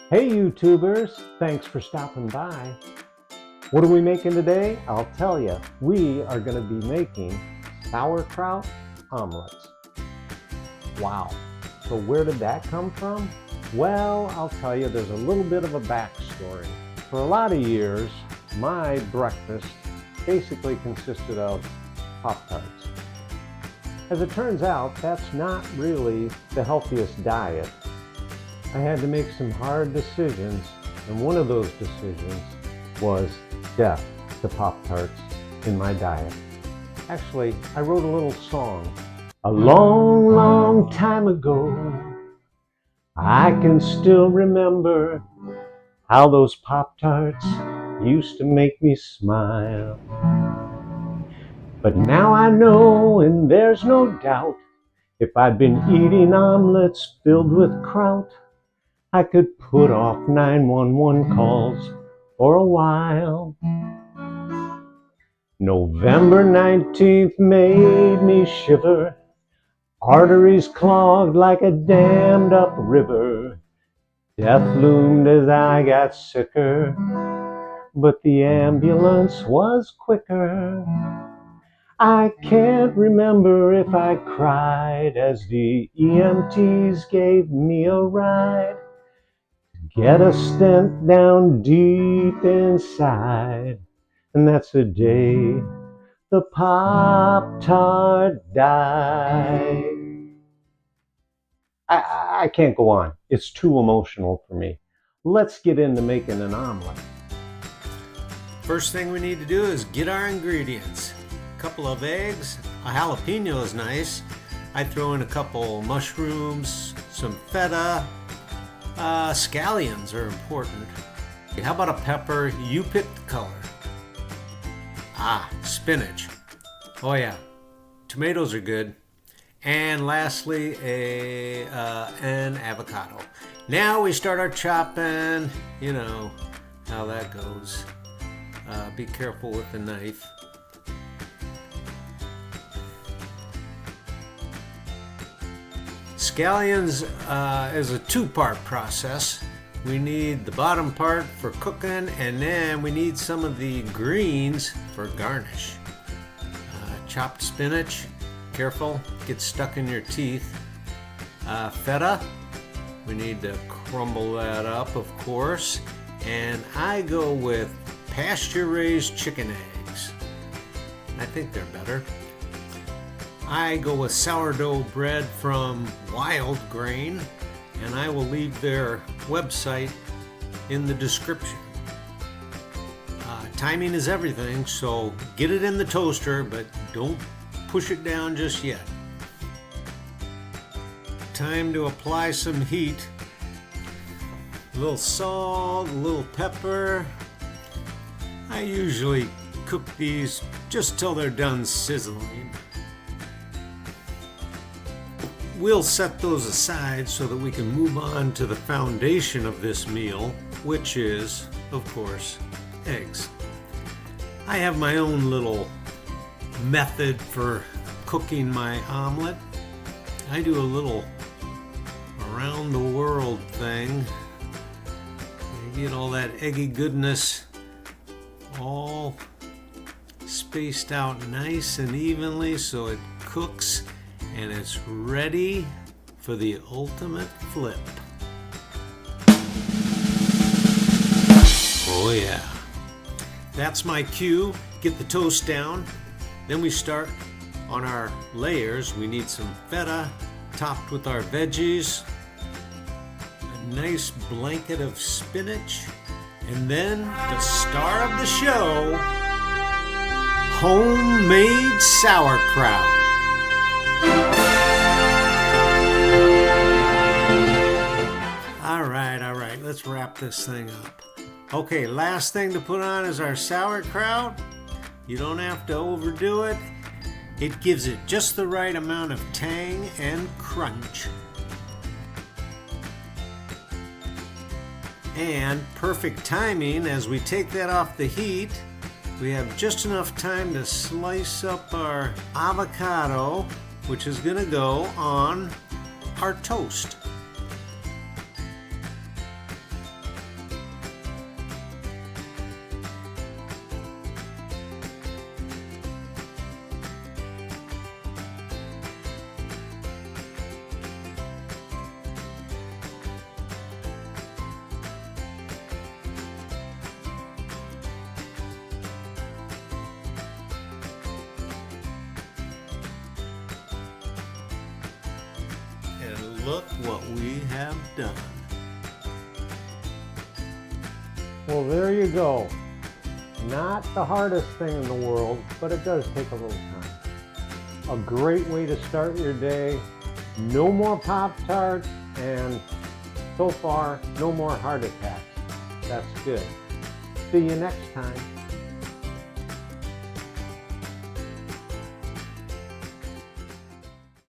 Hey YouTubers, thanks for stopping by. What are we making today? I'll tell you, we are going to be making sauerkraut omelets. Wow, so where did that come from? Well, I'll tell you, there's a little bit of a backstory. For a lot of years, my breakfast basically consisted of Pop Tarts. As it turns out, that's not really the healthiest diet. I had to make some hard decisions, and one of those decisions was death to Pop Tarts in my diet. Actually, I wrote a little song. A long, long time ago, I can still remember how those Pop Tarts used to make me smile. But now I know, and there's no doubt, if I'd been eating omelets filled with kraut, I could put off 911 calls for a while. November 19th made me shiver, arteries clogged like a dammed up river. Death loomed as I got sicker, but the ambulance was quicker. I can't remember if I cried as the EMTs gave me a ride. Get a stent down deep inside, and that's the day the Pop Tart died. I can't go on. It's too emotional for me. Let's get into making an omelet. First thing we need to do is get our ingredients. A couple of eggs, a jalapeno is nice. I throw in a couple mushrooms, some feta. Scallions are important. How about a pepper? You pick the color. Spinach. Oh yeah, tomatoes are good. And lastly, an avocado. Now we start our chopping. You know how that goes. Be careful with the knife. Scallions is a two-part process. We need the bottom part for cooking, and then we need some of the greens for garnish. Chopped spinach, careful, gets stuck in your teeth. Feta, we need to crumble that up, of course. And I go with pasture-raised chicken eggs. I think they're better. I go with sourdough bread from Wild Grain, and I will leave their website in the description. Timing is everything, so get it in the toaster, but don't push it down just yet. Time to apply some heat. A little salt, a little pepper. I usually cook these just till they're done sizzling. We'll set those aside so that we can move on to the foundation of this meal, which is, of course, eggs. I have my own little method for cooking my omelet. I do a little around the world thing. I get all that eggy goodness all spaced out nice and evenly so it cooks and it's ready for the ultimate flip. Oh yeah. That's my cue. Get the toast down. Then we start on our layers. We need some feta topped with our veggies, a nice blanket of spinach, and then the star of the show, homemade sauerkraut. All right, let's wrap this thing up. Okay, last thing to put on is our sauerkraut. You don't have to overdo it. It gives it just the right amount of tang and crunch. And perfect timing, as we take that off the heat, we have just enough time to slice up our avocado, which is gonna go on our toast. look what we have done. Well, there you go. Not the hardest thing in the world, but it does take a little time. A great way to start your day. No more Pop Tarts, and so far, no more heart attacks. That's good. See you next time.